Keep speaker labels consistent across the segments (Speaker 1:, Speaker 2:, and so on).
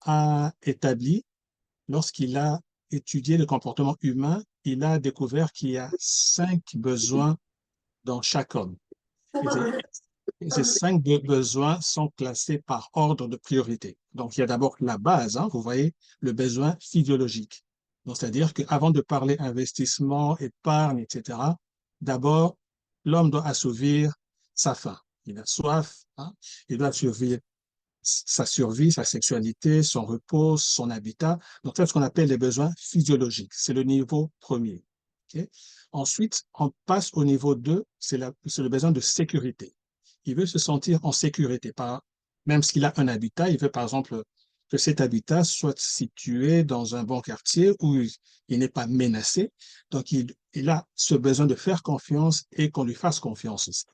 Speaker 1: a établi, lorsqu'il a étudié le comportement humain, il a découvert qu'il y a 5 besoins dans chaque homme. Et ces 5 besoins sont classés par ordre de priorité. Donc, il y a d'abord la base, hein, vous voyez, le besoin physiologique. Donc, c'est-à-dire qu'avant de parler investissement, épargne, etc., d'abord, l'homme doit assouvir sa faim. Il a soif, hein, il doit assouvir sa survie, sa sexualité, son repos, son habitat. Donc, c'est ce qu'on appelle les besoins physiologiques. C'est le niveau premier. Okay? Ensuite, on passe au niveau 2, c'est le besoin de sécurité. Il veut se sentir en sécurité, même s'il a un habitat, il veut par exemple que cet habitat soit situé dans un bon quartier où il n'est pas menacé. Donc, il a ce besoin de faire confiance et qu'on lui fasse confiance aussi.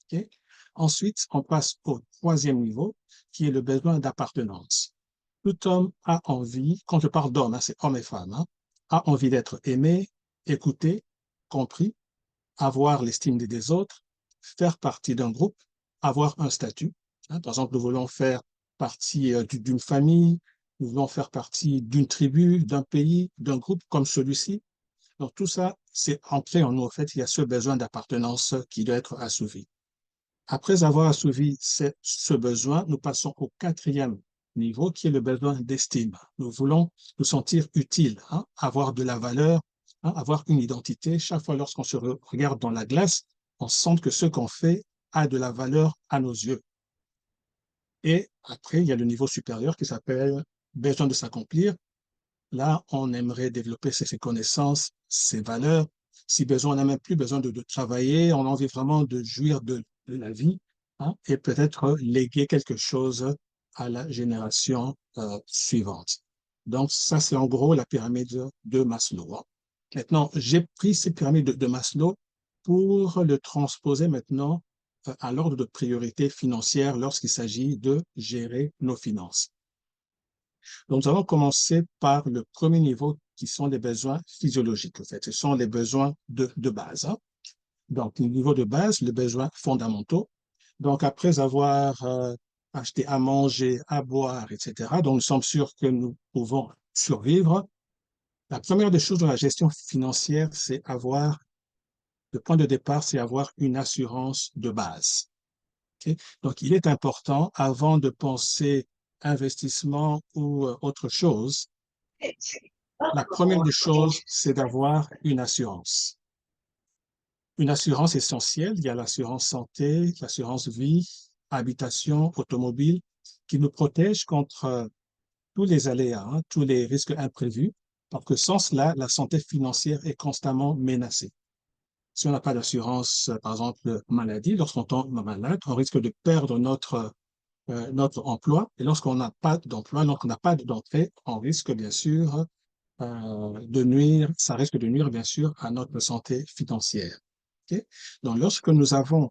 Speaker 1: Okay? Ensuite, on passe au troisième niveau, qui est le besoin d'appartenance. Tout homme a envie, quand je parle d'homme, hein, c'est hommes et femmes, hein, a envie d'être aimé, écouté, compris, avoir l'estime des autres, faire partie d'un groupe, avoir un statut. Hein. Par exemple, nous voulons faire partie d'une famille, nous voulons faire partie d'une tribu, d'un pays, d'un groupe comme celui-ci. Donc tout ça, c'est ancré en nous. En fait, il y a ce besoin d'appartenance qui doit être assouvi. Après avoir assouvi ce besoin, nous passons au quatrième niveau qui est le besoin d'estime. Nous voulons nous sentir utiles, hein, avoir de la valeur, hein, avoir une identité. Chaque fois lorsqu'on se regarde dans la glace, on sent que ce qu'on fait a de la valeur à nos yeux. Et après, il y a le niveau supérieur qui s'appelle besoin de s'accomplir. Là, on aimerait développer ses connaissances, ses valeurs. Si besoin, on n'a même plus besoin de travailler, on a envie vraiment de jouir de la vie, hein, et peut-être léguer quelque chose à la génération suivante. Donc, ça, c'est en gros la pyramide de Maslow. Hein. Maintenant, j'ai pris cette pyramide de Maslow pour le transposer maintenant à l'ordre de priorité financière lorsqu'il s'agit de gérer nos finances. Donc, nous allons commencer par le premier niveau qui sont les besoins physiologiques. En fait, ce sont les besoins de base. Hein. Donc, le niveau de base, les besoins fondamentaux. Donc, après avoir acheté à manger, à boire, etc., donc nous sommes sûrs que nous pouvons survivre. La première des choses dans la gestion financière, c'est avoir, le point de départ, c'est avoir une assurance de base. Okay? Donc, il est important, avant de penser investissement ou autre chose, la première des choses, c'est d'avoir une assurance. Une assurance essentielle, il y a l'assurance santé, l'assurance vie, habitation, automobile, qui nous protège contre tous les aléas, hein, tous les risques imprévus, parce que sans cela, la santé financière est constamment menacée. Si on n'a pas d'assurance, par exemple, maladie, lorsqu'on tombe malade, on risque de perdre notre emploi. Et lorsqu'on n'a pas d'emploi, lorsqu'on n'a pas d'entrée, on risque bien sûr de nuire, ça risque de nuire bien sûr à notre santé financière. Okay? Donc, lorsque nous avons,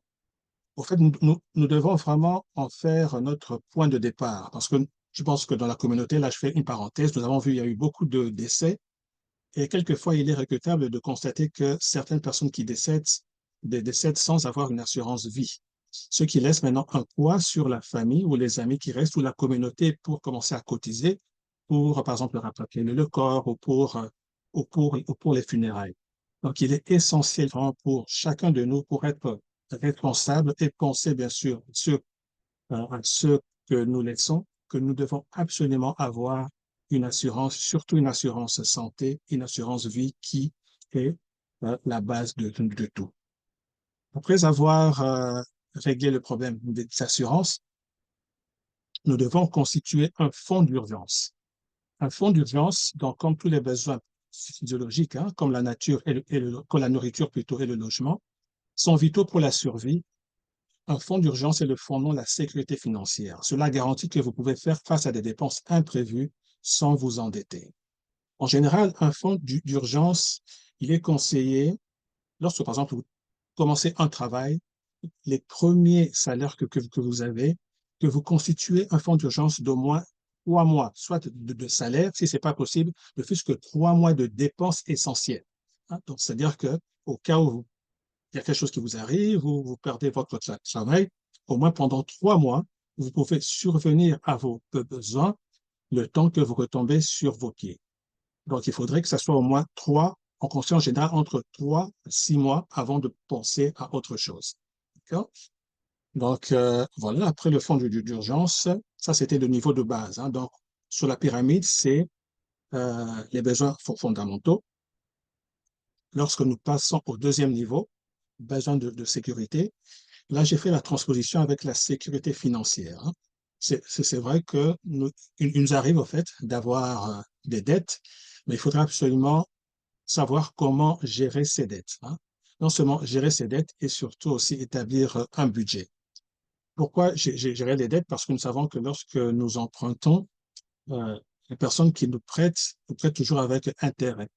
Speaker 1: au fait, nous devons vraiment en faire notre point de départ, parce que je pense que dans la communauté, là, je fais une parenthèse, nous avons vu, il y a eu beaucoup de décès, et quelquefois, il est regrettable de constater que certaines personnes qui décèdent sans avoir une assurance vie, ce qui laisse maintenant un poids sur la famille ou les amis qui restent ou la communauté pour commencer à cotiser pour, par exemple, rapatrier le corps ou pour les funérailles. Donc, il est essentiel vraiment pour chacun de nous pour être responsable et penser, bien sûr, à ceux que nous laissons, que nous devons absolument avoir une assurance, surtout une assurance santé, une assurance vie qui est la base de tout. Après avoir réglé le problème des assurances, nous devons constituer un fonds d'urgence. Un fonds d'urgence, donc comme tous les besoins physiologiques, hein, comme la nature comme la nourriture plutôt et le logement, sont vitaux pour la survie. Un fonds d'urgence est le fondement de la sécurité financière. Cela garantit que vous pouvez faire face à des dépenses imprévues sans vous endetter. En général, un fonds d'urgence, il est conseillé lorsque, par exemple, vous commencez un travail, les premiers salaires que vous avez, que vous constituez un fonds d'urgence d'au moins 3 mois, soit de salaire, si ce n'est pas possible, de plus que 3 mois de dépenses essentielles. Hein, donc, c'est-à-dire qu'au cas où il y a quelque chose qui vous arrive, vous perdez votre travail, au moins pendant 3 mois, vous pouvez survenir à vos besoins le temps que vous retombez sur vos pieds. Donc, il faudrait que ça soit au moins en conscience générale, entre 3 à 6 mois avant de penser à autre chose. D'accord? Donc, voilà, après le fonds d'urgence, ça, c'était le niveau de base, hein. Donc, sur la pyramide, c'est les besoins fondamentaux. Lorsque nous passons au deuxième niveau, besoin de sécurité, là, j'ai fait la transposition avec la sécurité financière, hein. C'est vrai que il nous arrive, au fait, d'avoir des dettes, mais il faudra absolument savoir comment gérer ces dettes, hein. Non seulement gérer ces dettes et surtout aussi établir un budget. Pourquoi gérer les dettes? Parce que nous savons que lorsque nous empruntons, les personnes qui nous prêtent toujours avec intérêt.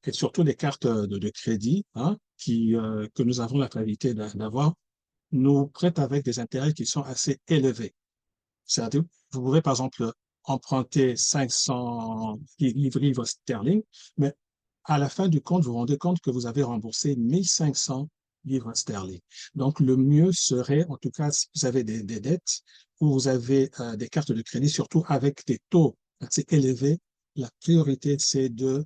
Speaker 1: Et surtout les cartes de crédit, hein, que nous avons la qualité d'avoir, nous prêtent avec des intérêts qui sont assez élevés. C'est-à-dire, vous pouvez par exemple emprunter 500 livres sterling, mais à la fin du compte, vous vous rendez compte que vous avez remboursé 1500 livres sterling. Donc, le mieux serait, en tout cas, si vous avez des dettes ou vous avez des cartes de crédit, surtout avec des taux assez élevés, la priorité, c'est de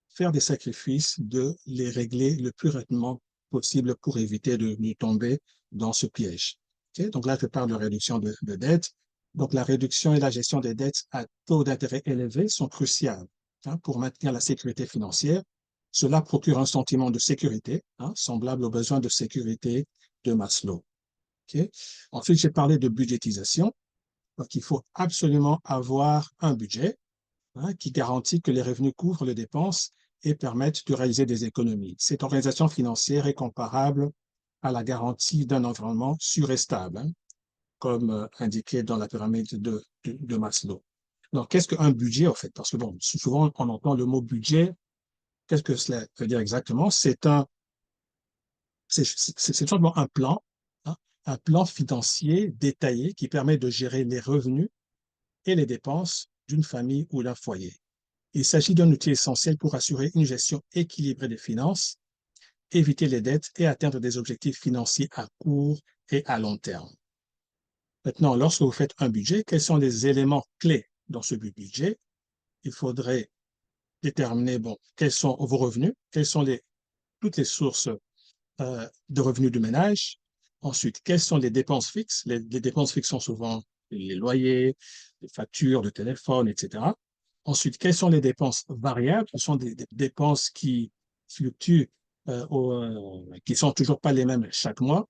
Speaker 1: faire des sacrifices, de les régler le plus rapidement possible pour éviter de tomber dans ce piège. Okay? Donc là, je parle de réduction de dettes. Donc la réduction et la gestion des dettes à taux d'intérêt élevés sont cruciales, hein, pour maintenir la sécurité financière. Cela procure un sentiment de sécurité, hein, semblable aux besoins de sécurité de Maslow. Okay? Ensuite, j'ai parlé de budgétisation. Donc, il faut absolument avoir un budget, hein, qui garantit que les revenus couvrent les dépenses et permettent de réaliser des économies. Cette organisation financière est comparable à la garantie d'un environnement sûr et stable, hein, comme indiqué dans la pyramide de Maslow. Donc, qu'est-ce qu'un budget, en fait? Parce que, bon, souvent, on entend le mot budget. Qu'est-ce que cela veut dire exactement? C'est simplement hein, un plan financier détaillé qui permet de gérer les revenus et les dépenses d'une famille ou d'un foyer. Il s'agit d'un outil essentiel pour assurer une gestion équilibrée des finances, éviter les dettes et atteindre des objectifs financiers à court et à long terme. Maintenant, lorsque vous faites un budget, quels sont les éléments clés dans ce budget? Il faudrait déterminer, bon, quels sont vos revenus, quelles sont toutes les sources de revenus du ménage. Ensuite, quelles sont les dépenses fixes? Les dépenses fixes sont souvent les loyers, les factures de téléphone, etc. Ensuite, quelles sont les dépenses variables? Ce sont des dépenses qui fluctuent, qui sont toujours pas les mêmes chaque mois.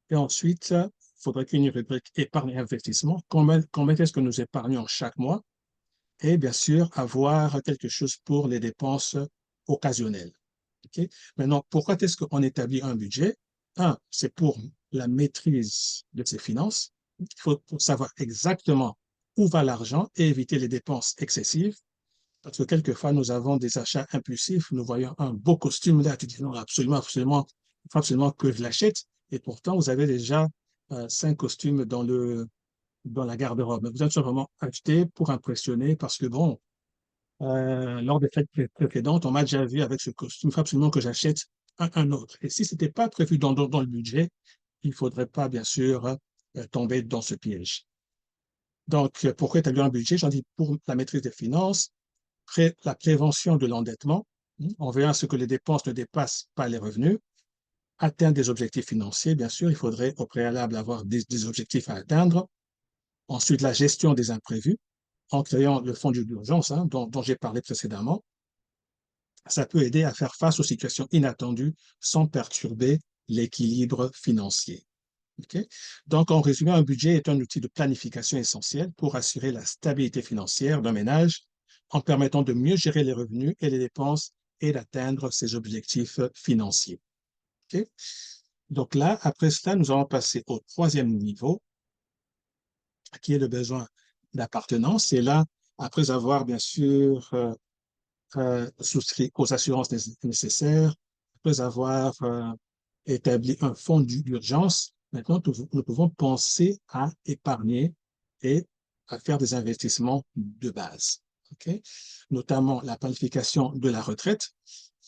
Speaker 1: Et ensuite, il faudrait qu'il y ait une rubrique épargne et investissement. Combien est-ce que nous épargnons chaque mois? Et bien sûr, avoir quelque chose pour les dépenses occasionnelles. Okay? Maintenant, pourquoi est-ce qu'on établit un budget? Un, c'est pour la maîtrise de ses finances. Il faut savoir exactement où va l'argent et éviter les dépenses excessives. Parce que quelquefois, nous avons des achats impulsifs. Nous voyons un beau costume là, tu dis non, absolument, absolument, il faut absolument que je l'achète. Et pourtant, vous avez déjà 5 costumes dans la garde-robe. Vous êtes simplement acheté pour impressionner parce que, bon, lors des fêtes précédentes, on m'a déjà vu avec ce costume. Il faut absolument que j'achète un autre. Et si ce n'était pas prévu dans le budget, il ne faudrait pas, bien sûr, tomber dans ce piège. Donc, pourquoi établir un budget? J'en dis pour la maîtrise des finances, la prévention de l'endettement, on veut à ce que les dépenses ne dépassent pas les revenus, atteindre des objectifs financiers, bien sûr, il faudrait au préalable avoir des objectifs à atteindre. Ensuite, la gestion des imprévus, en créant le fonds d'urgence, hein, dont j'ai parlé précédemment. Ça peut aider à faire face aux situations inattendues sans perturber l'équilibre financier. Okay? Donc, en résumé, un budget est un outil de planification essentiel pour assurer la stabilité financière d'un ménage en permettant de mieux gérer les revenus et les dépenses et d'atteindre ses objectifs financiers. Okay? Donc là, après cela, nous allons passer au troisième niveau, qui est le besoin d'appartenance. Et là, après avoir bien sûr souscrit aux assurances nécessaires, après avoir établi un fonds d'urgence, maintenant nous pouvons penser à épargner et à faire des investissements de base. Okay? Notamment la planification de la retraite.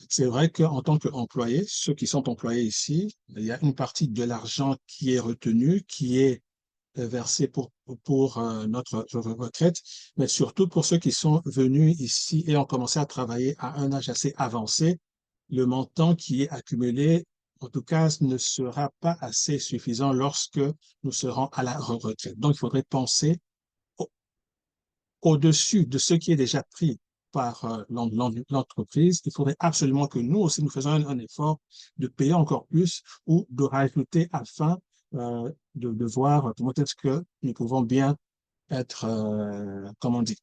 Speaker 1: C'est vrai qu'en tant qu'employé, ceux qui sont employés ici, il y a une partie de l'argent qui est retenu, qui est versés pour notre retraite, mais surtout pour ceux qui sont venus ici et ont commencé à travailler à un âge assez avancé, le montant qui est accumulé, en tout cas, ne sera pas assez suffisant lorsque nous serons à la retraite. Donc, il faudrait penser au-dessus de ce qui est déjà pris par l'entreprise. Il faudrait absolument que nous aussi, nous faisons un effort de payer encore plus ou de rajouter afin de voir comment est-ce que nous pouvons bien être, comment on dit,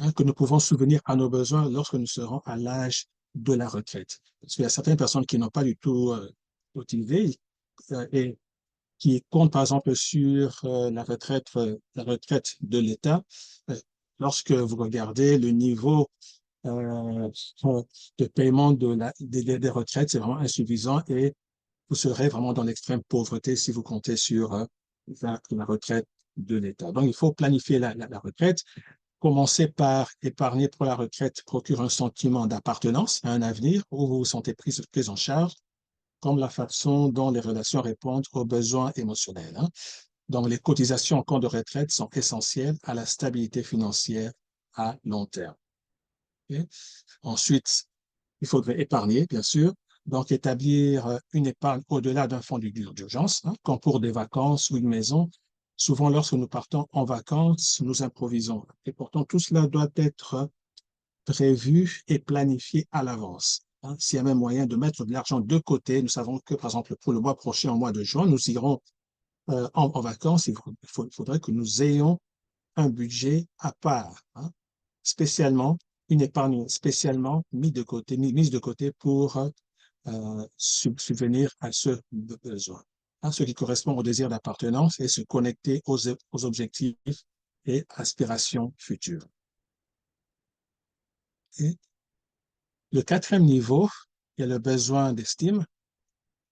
Speaker 1: hein, que nous pouvons souvenir à nos besoins lorsque nous serons à l'âge de la retraite. Parce qu'il y a certaines personnes qui n'ont pas du tout motivé et qui comptent par exemple sur la retraite de l'État. Euh, Lorsque vous regardez le niveau euh, de paiement des retraites, c'est vraiment insuffisant et vous serez vraiment dans l'extrême pauvreté si vous comptez sur la retraite de l'État. Donc, il faut planifier la retraite. Commencer par épargner pour la retraite procure un sentiment d'appartenance à un avenir où vous vous sentez pris en charge, comme la façon dont les relations répondent aux besoins émotionnels. Hein. Donc, les cotisations en compte de retraite sont essentielles à la stabilité financière à long terme. Okay? Ensuite, il faudrait épargner, bien sûr. Donc, établir une épargne au-delà d'un fonds d'urgence, hein, comme pour des vacances ou une maison. Souvent, lorsque nous partons en vacances, nous improvisons. Et pourtant, tout cela doit être prévu et planifié à l'avance. Hein. S'il y a même moyen de mettre de l'argent de côté, nous savons que, par exemple, pour le mois prochain, au mois de juin, nous irons en vacances. Il faudrait que nous ayons un budget à part, hein, spécialement, une épargne spécialement mise de côté pour subvenir à ce besoin, hein, ce qui correspond au désir d'appartenance et se connecter aux objectifs et aspirations futures. Et le quatrième niveau, il y a le besoin d'estime,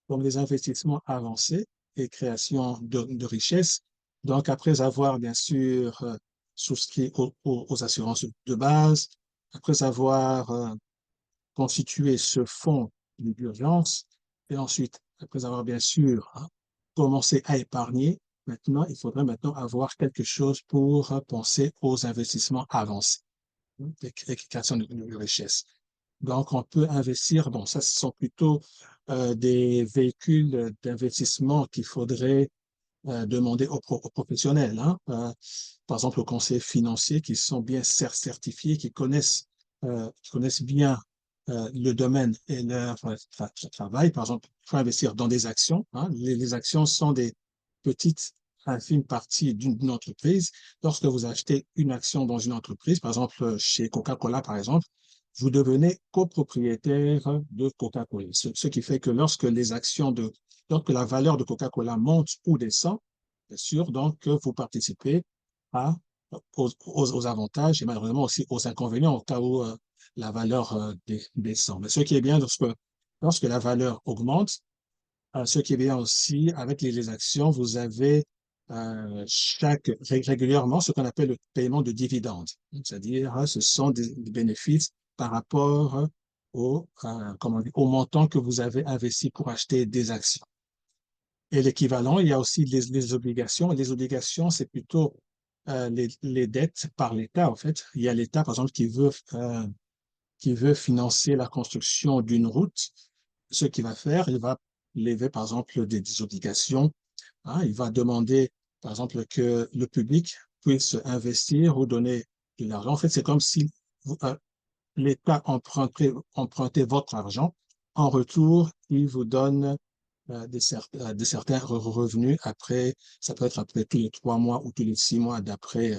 Speaker 1: comme les investissements avancés et création de richesses. Donc, après avoir, bien sûr, souscrit aux assurances de base, après avoir constitué ce fonds d'urgence, et ensuite, après avoir, bien sûr, hein, commencé à épargner, maintenant, il faudrait maintenant avoir quelque chose pour penser aux investissements avancés, hein, et création de richesses. Donc, on peut investir, bon, ça, ce sont plutôt des véhicules d'investissement qu'il faudrait demander aux professionnels, hein. Par exemple, aux conseillers financiers qui sont bien certifiés, qui connaissent bien le domaine et leur travail. Par exemple, il faut investir dans des actions, hein. Les actions sont des petites infimes parties d'une entreprise. Lorsque vous achetez une action dans une entreprise, par exemple chez Coca-Cola, par exemple, vous devenez copropriétaire de Coca-Cola. Ce qui fait que lorsque la valeur de Coca-Cola monte ou descend, bien sûr, donc vous participez à, aux avantages et malheureusement aussi aux inconvénients au cas où la valeur descend. Mais ce qui est bien, lorsque la valeur augmente, ce qui est bien aussi avec les actions, vous avez régulièrement ce qu'on appelle le paiement de dividendes. C'est-à-dire, ce sont des bénéfices par rapport au montant que vous avez investi pour acheter des actions. Et l'équivalent, il y a aussi les obligations. Les obligations, c'est plutôt les dettes par l'État, en fait. Il y a l'État, par exemple, qui veut financer la construction d'une route. Ce qu'il va faire, il va lever, par exemple, des obligations. Hein. Il va demander, par exemple, que le public puisse investir ou donner de l'argent. En fait, c'est comme si l'État empruntait votre argent. En retour, il vous donne de certains revenus après, ça peut être après tous les 3 mois ou tous les 6 mois d'après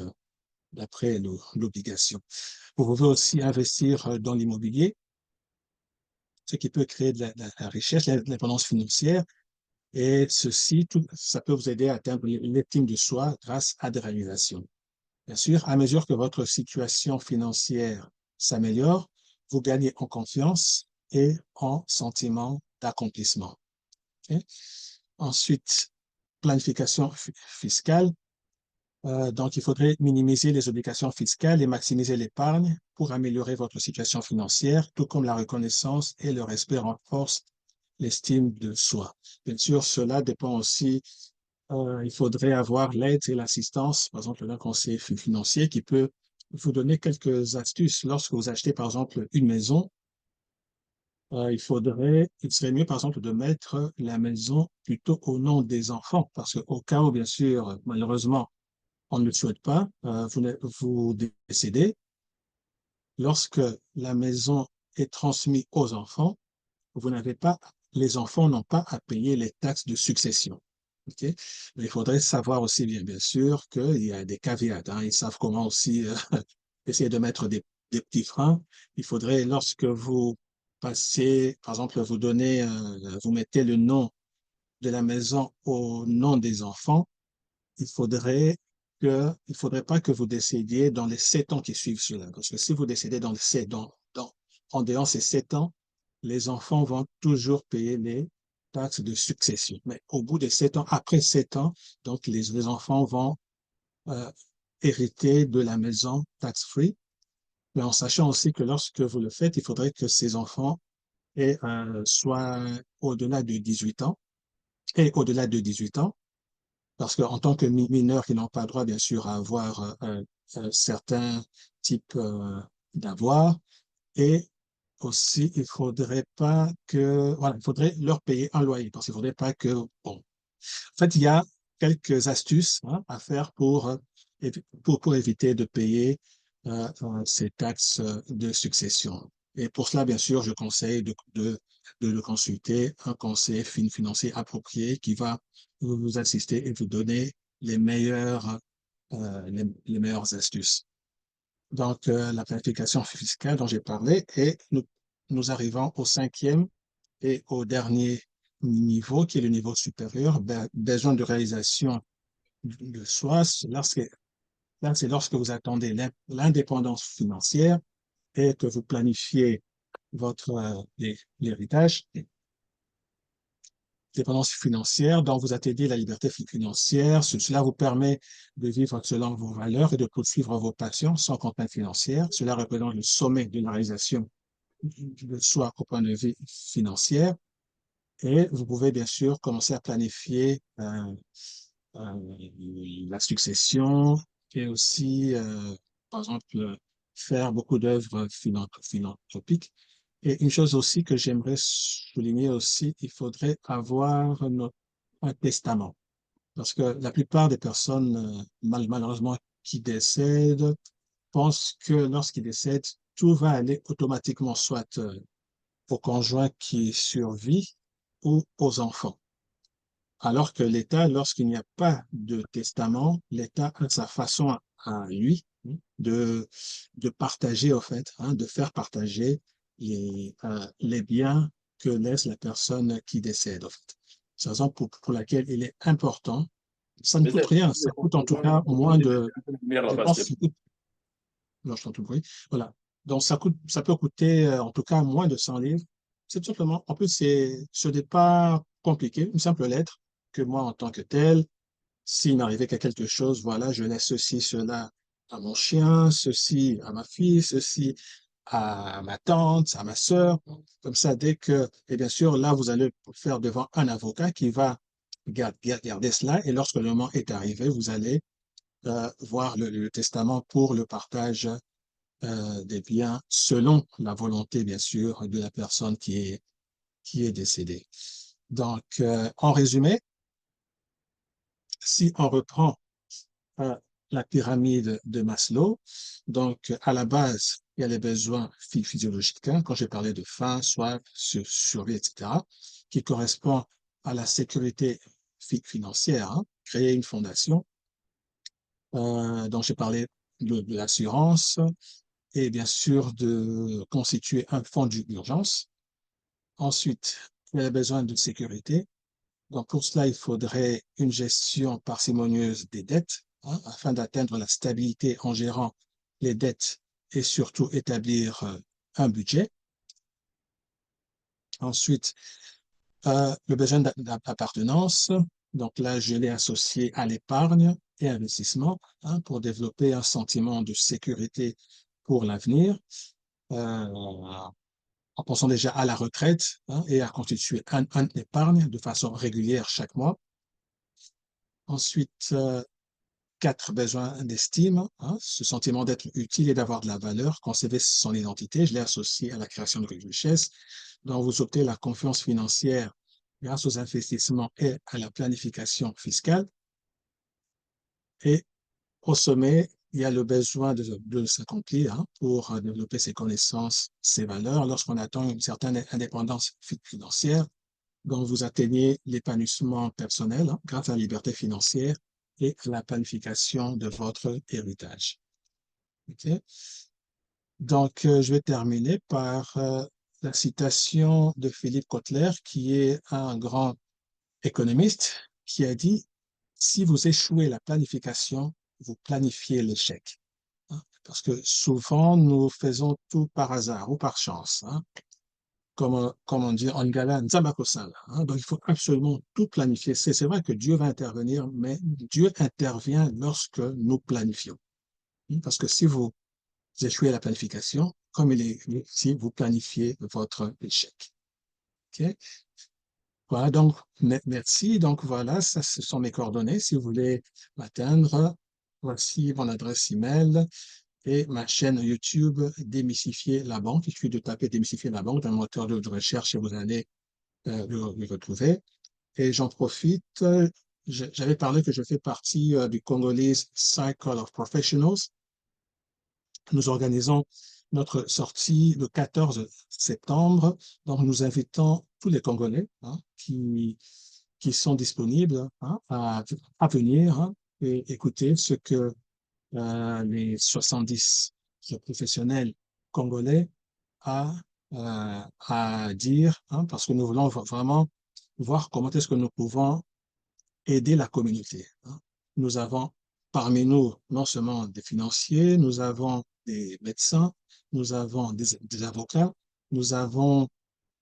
Speaker 1: l'obligation. Vous pouvez aussi investir dans l'immobilier, ce qui peut créer de la richesse, l'indépendance financière. Et ceci, ça peut vous aider à atteindre l'estime de soi grâce à des réalisations. Bien sûr, à mesure que votre situation financière s'améliore, vous gagnez en confiance et en sentiment d'accomplissement. Okay? Ensuite, planification fiscale. Donc, il faudrait minimiser les obligations fiscales et maximiser l'épargne pour améliorer votre situation financière, tout comme la reconnaissance et le respect renforcent l'estime de soi. Bien sûr, cela dépend aussi il faudrait avoir l'aide et l'assistance, par exemple, d'un conseiller financier qui peut vous donner quelques astuces. Lorsque vous achetez, par exemple, une maison, il serait mieux, par exemple, de mettre la maison plutôt au nom des enfants, parce qu'au cas où, bien sûr, malheureusement, on ne le souhaite pas, vous décédez, lorsque la maison est transmise aux enfants, vous n'avez pas, les enfants n'ont pas à payer les taxes de succession. OK? Mais il faudrait savoir aussi, bien sûr, qu'il y a des caveats, hein. Ils savent comment aussi essayer de mettre des petits freins. Il faudrait, lorsque vous passez, par exemple, vous mettez le nom de la maison au nom des enfants, il faudrait il faudrait pas que vous décédiez dans les 7 ans qui suivent cela. Parce que si vous décédez dans les 7 ans, en dehors de ces 7 ans, les enfants vont toujours payer les taxes de succession. Mais au bout de 7 ans, après 7 ans, donc les enfants vont euh, hériter de la maison tax-free, mais en sachant aussi que lorsque vous le faites, il faudrait que ces enfants soient au-delà de 18 ans et au-delà de 18 ans, parce qu'en tant que mineurs qui n'ont pas droit, bien sûr, à avoir certains types d'avoirs, et aussi, il faudrait pas que, voilà, il faudrait leur payer un loyer, parce qu'il faudrait pas que, bon. En fait, il y a quelques astuces hein, à faire pour éviter de payer ces taxes de succession. Et pour cela, bien sûr, je conseille de le consulter, un conseiller financier approprié qui va vous assister et vous donner les meilleures astuces. Donc, la planification fiscale dont j'ai parlé, et nous arrivons au cinquième et au dernier niveau, qui est le niveau supérieur, besoin de réalisation de soi. Là, c'est lorsque vous attendez l'indépendance financière et que vous planifiez l'héritage, dépendance financière, dont vous atteignez la liberté financière. Cela vous permet de vivre selon vos valeurs et de poursuivre vos passions sans contrainte financière. Cela représente le sommet de la réalisation de soi au point de vue financier. Et vous pouvez bien sûr commencer à planifier la succession et aussi, par exemple, faire beaucoup d'œuvres philanthropiques. Et une chose aussi que j'aimerais souligner aussi, il faudrait avoir un testament. Parce que la plupart des personnes, malheureusement, qui décèdent, pensent que lorsqu'ils décèdent, tout va aller automatiquement, soit au conjoint qui survit ou aux enfants. Alors que l'État, lorsqu'il n'y a pas de testament, l'État a sa façon à lui de, de partager, au fait, hein, de faire partager les biens que laisse la personne qui décède, en fait. C'est la raison pour laquelle il est important. Ça ne coûte rien, ça coûte en tout cas moins de, je pense que ça coûte, non, je t'entends bruit, voilà. Donc ça peut coûter en tout cas moins de 100 livres. C'est tout simplement, en plus, ce n'est pas compliqué, une simple lettre que moi, en tant que tel, s'il m'arrivait quelque chose, voilà, je laisse ceci, cela à mon chien, ceci à ma fille, ceci à ma tante, à ma sœur. Comme ça, et bien sûr, là, vous allez le faire devant un avocat qui va garder cela. Et lorsque le moment est arrivé, vous allez voir le testament pour le partage des biens selon la volonté, bien sûr, de la personne qui est décédée. Donc, en résumé, si on reprend euh, la pyramide de Maslow, donc à la base, il y a les besoins physiologiques, hein, quand j'ai parlé de faim, soif, survie, etc., qui correspond à la sécurité financière, hein, créer une fondation, dont j'ai parlé de l'assurance, et bien sûr de constituer un fonds d'urgence. Ensuite, il y a besoin de sécurité. Donc, pour cela, il faudrait une gestion parcimonieuse des dettes, hein, afin d'atteindre la stabilité en gérant les dettes et surtout établir un budget. Ensuite, le besoin d'appartenance. Donc là, je l'ai associé à l'épargne et investissement, hein, pour développer un sentiment de sécurité pour l'avenir. En pensant déjà à la retraite, hein, et à constituer un épargne de façon régulière chaque mois. Ensuite, 4 besoins d'estime, hein, ce sentiment d'être utile et d'avoir de la valeur, conserver son identité. Je l'ai associé à la création de richesse. Donc, vous obtenez la confiance financière grâce aux investissements et à la planification fiscale. Et au sommet, il y a le besoin de s'accomplir, hein, pour développer ses connaissances, ses valeurs. Lorsqu'on atteint une certaine indépendance financière, donc vous atteignez l'épanouissement personnel, hein, grâce à la liberté financière et à la planification de votre héritage. Okay? Donc, je vais terminer par la citation de Philippe Kotler, qui est un grand économiste, qui a dit, si vous échouez la planification, vous planifiez l'échec. Hein. Parce que souvent, nous faisons tout par hasard ou par chance. Hein. Comme on dit en galant, Nzambakosala, hein. Donc, il faut absolument tout planifier. C'est vrai que Dieu va intervenir, mais Dieu intervient lorsque nous planifions. Parce que si vous échouez à la planification, comme il est si vous planifiez votre échec. Okay? Voilà, donc, merci. Donc, voilà, ça, ce sont mes coordonnées. Si vous voulez m'atteindre, voici mon adresse email et ma chaîne YouTube Démystifier la banque. Il suffit de taper Démystifier la banque dans le moteur de recherche et vous allez le retrouver. Et j'en profite, j'avais parlé que je fais partie du Congolese Cycle of Professionals. Nous organisons notre sortie le 14 septembre. Donc, nous invitons tous les Congolais, hein, qui sont disponibles, hein, à venir, hein, et écouter ce que les 70 professionnels congolais à dire, hein, parce que nous voulons vraiment voir comment est-ce que nous pouvons aider la communauté. Hein. Nous avons parmi nous non seulement des financiers, nous avons des médecins, nous avons des avocats, nous avons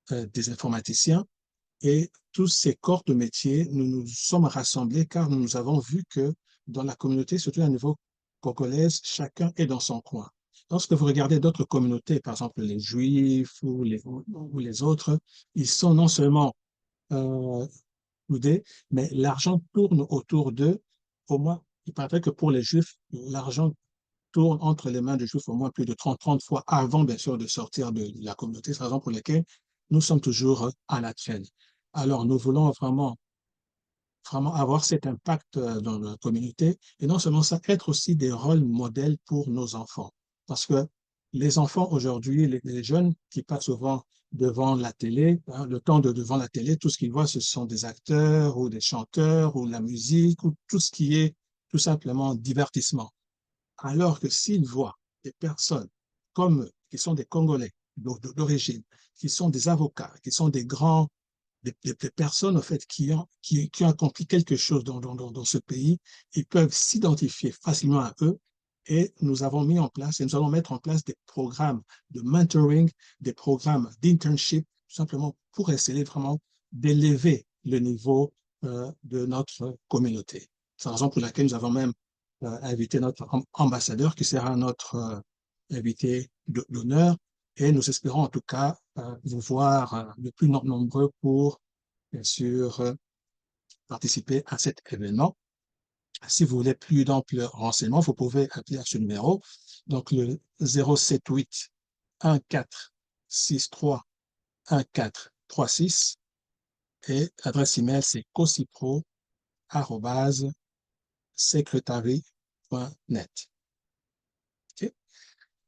Speaker 1: des informaticiens et tous ces corps de métier, nous nous sommes rassemblés car nous avons vu que dans la communauté, surtout à niveau congolaise, chacun est dans son coin. Lorsque vous regardez d'autres communautés, par exemple les Juifs ou les autres, ils sont non seulement euh, soudés, mais l'argent tourne autour d'eux. Au moins, il paraît que pour les Juifs, l'argent tourne entre les mains des Juifs au moins plus de 30 fois avant, bien sûr, de sortir de la communauté. C'est la raison pour laquelle nous sommes toujours à la traîne. Alors, nous voulons vraiment avoir cet impact dans la communauté et non seulement ça, être aussi des rôles modèles pour nos enfants. Parce que les enfants aujourd'hui, les jeunes qui passent souvent devant la télé, hein, le temps de devant la télé, tout ce qu'ils voient, ce sont des acteurs ou des chanteurs ou de la musique ou tout ce qui est tout simplement divertissement. Alors que s'ils voient des personnes comme eux, qui sont des Congolais d'origine, qui sont des avocats, qui sont des grands des personnes en fait, qui ont accompli quelque chose dans ce pays, ils peuvent s'identifier facilement à eux. Et nous avons mis en place, et nous allons mettre en place des programmes de mentoring, des programmes d'internship, tout simplement pour essayer vraiment d'élever le niveau de notre communauté. C'est la raison pour laquelle nous avons même invité notre ambassadeur qui sera notre invité d'honneur. Et nous espérons en tout cas vous voir le plus nombreux pour, bien sûr, participer à cet événement. Si vous voulez plus d'amples renseignements, vous pouvez appeler à ce numéro, donc le 078 1463 1436 et l'adresse email c'est cocipro@secretary.net. Okay?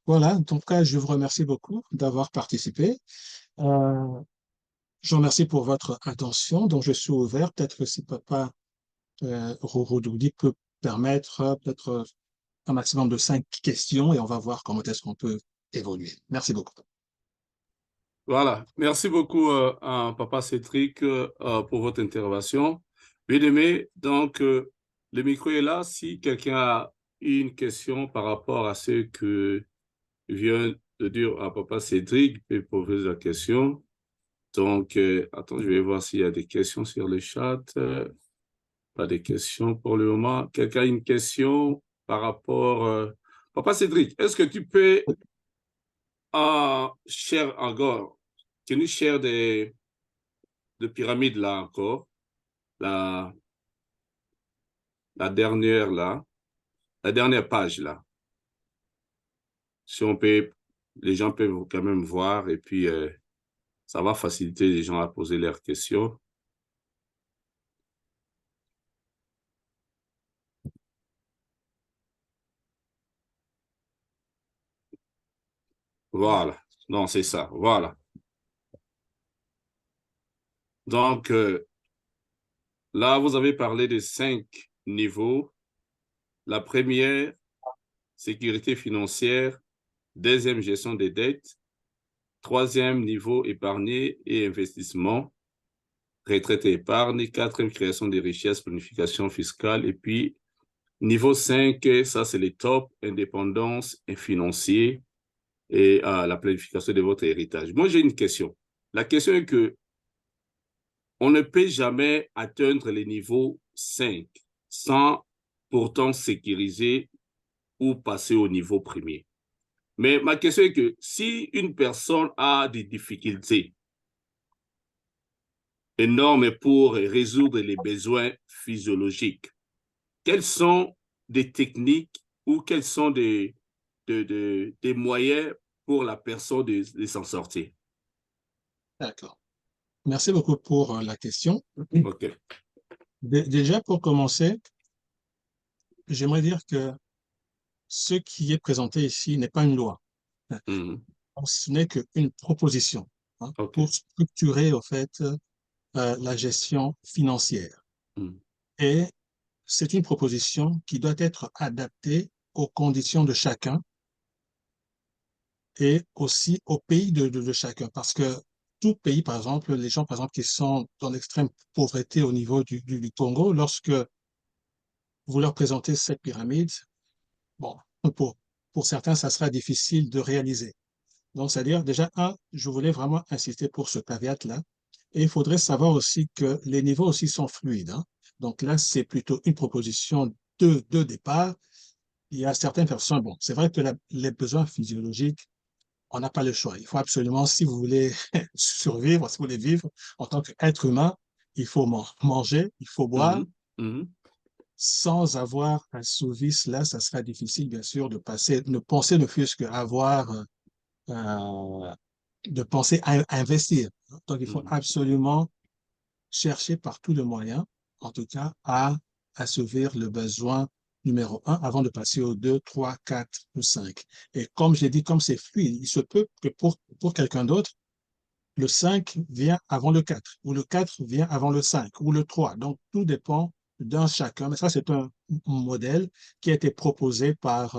Speaker 1: Voilà, en tout cas, je vous remercie beaucoup d'avoir participé. Euh, Je vous remercie pour votre attention. Donc, je suis ouvert. Peut-être que si papa Rodoudi peut permettre peut-être un maximum de 5 questions et on va voir comment est-ce qu'on peut évoluer. Merci beaucoup.
Speaker 2: Voilà. Merci beaucoup, à Papa Cédric, pour votre intervention. Bien aimé, donc, le micro est là. Si quelqu'un a une question par rapport à ce que vient de dire à Papa Cédric, il peut poser la question. Donc, attends, je vais voir s'il y a des questions sur le chat. Pas de questions pour le moment. Quelqu'un a une question par rapport... Papa Cédric, est-ce que tu peux, share encore, tu nous share des pyramides là encore, la, la dernière là, la dernière page là. Si on peut, les gens peuvent quand même voir et puis ça va faciliter les gens à poser leurs questions. Voilà. Non, c'est ça. Voilà. Donc, là, vous avez parlé de 5 niveaux. La première, sécurité financière. Deuxième, gestion des dettes. Troisième niveau, épargner et investissement. Retraite et épargne. Quatrième, création des richesses, planification fiscale. Et puis, niveau 5, ça, c'est les top, indépendance et financier et la planification de votre héritage. Moi, j'ai une question. La question est que on ne peut jamais atteindre les niveaux 5 sans pourtant sécuriser ou passer au niveau premier. Mais ma question est que si une personne a des difficultés énormes pour résoudre les besoins physiologiques, quelles sont des techniques ou quels sont des moyens pour la personne de s'en sortir?
Speaker 1: D'accord. Merci beaucoup pour la question.
Speaker 2: OK.
Speaker 1: Déjà, pour commencer, j'aimerais dire que ce qui est présenté ici n'est pas une loi.
Speaker 2: Mhm.
Speaker 1: Ce n'est qu'une proposition, hein,
Speaker 2: OK.
Speaker 1: pour structurer, au fait, la gestion financière.
Speaker 2: Mhm.
Speaker 1: Et c'est une proposition qui doit être adaptée aux conditions de chacun et aussi au pays de chacun. Parce que tout pays, par exemple, les gens, par exemple, qui sont dans l'extrême pauvreté au niveau du Congo, lorsque vous leur présentez cette pyramide, bon, pour, pour certains, ça sera difficile de réaliser. Donc, c'est-à-dire, déjà, je voulais vraiment insister pour ce caveat-là. Et il faudrait savoir aussi que les niveaux aussi sont fluides, hein. Donc là, c'est plutôt une proposition de départ. Il y a certaines personnes, bon, c'est vrai que les besoins physiologiques, on n'a pas le choix. Il faut absolument, si vous voulez survivre, si vous voulez vivre en tant qu'être humain, il faut manger, il faut boire.
Speaker 2: Mhm. Mhm.
Speaker 1: Sans avoir assouvi cela, ça sera difficile, bien sûr, de penser ne fût-ce qu'à avoir euh, de penser à investir. Donc, il faut
Speaker 2: Mhm.
Speaker 1: absolument chercher par tous les moyens, en tout cas, à assouvir le besoin numéro un avant de passer au 2, 3, 4 ou 5. Et comme je l'ai dit, comme c'est fluide, il se peut que pour quelqu'un d'autre, le 5 vient avant le 4, ou le 4 vient avant le 5, ou le 3. Donc, tout dépend d'un chacun. Mais ça, c'est un modèle qui a été proposé par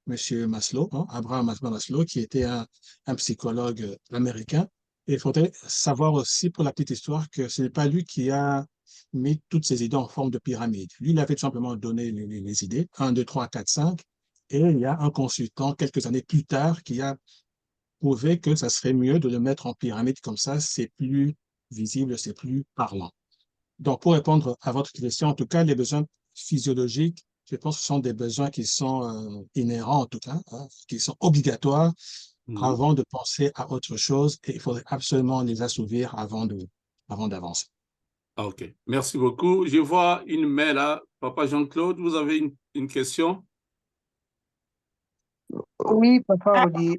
Speaker 1: M. Maslow, hein, Abraham Maslow, qui était un psychologue américain. Et il faudrait savoir aussi, pour la petite histoire, que ce n'est pas lui qui a mis toutes ces idées en forme de pyramide. Lui, il avait tout simplement donné les idées, 1, 2, 3, 4, 5. Et il y a un consultant, quelques années plus tard, qui a prouvé que ça serait mieux de le mettre en pyramide comme ça, c'est plus visible, c'est plus parlant. Donc, pour répondre à votre question, en tout cas, les besoins physiologiques, je pense que ce sont des besoins qui sont inhérents, en tout cas, hein, qui sont obligatoires
Speaker 2: Mhm.
Speaker 1: avant de penser à autre chose et il faudrait absolument les assouvir avant d'avancer.
Speaker 2: OK. Merci beaucoup. Je vois une mail là. Papa Jean-Claude, vous avez une question?
Speaker 3: Oui, papa Rudy,